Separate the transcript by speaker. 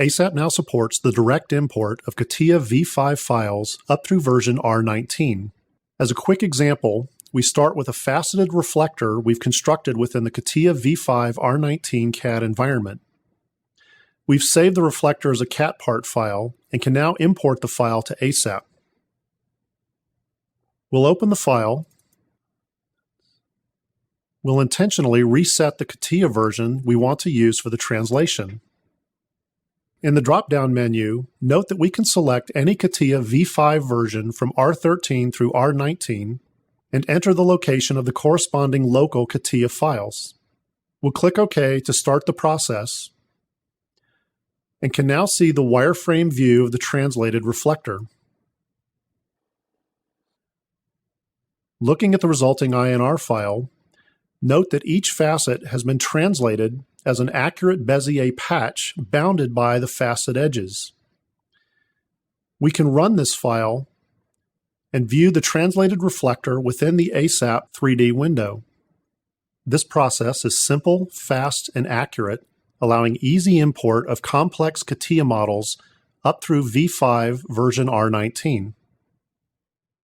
Speaker 1: ASAP now supports the direct import of CATIA V5 files up through version r19. As a quick example, we start with a faceted reflector we've constructed within the CATIA V5 r19 CAD environment. We've saved the reflector as a CAT part file and can now import the file to ASAP. We'll open the file. We'll intentionally reset the CATIA version we want to use for the translation. In the drop-down menu, note that we can select any CATIA V5 version from R13 through R19 and enter the location of the corresponding local CATIA files. We'll click OK to start the process and can now see the wireframe view of the translated reflector. Looking at the resulting INR file, note that each facet has been translated as an accurate Bezier patch bounded by the facet edges. We can run this file and view the translated reflector within the ASAP 3D window. This process is simple, fast, and accurate, allowing easy import of complex CATIA models up through V5 version R19.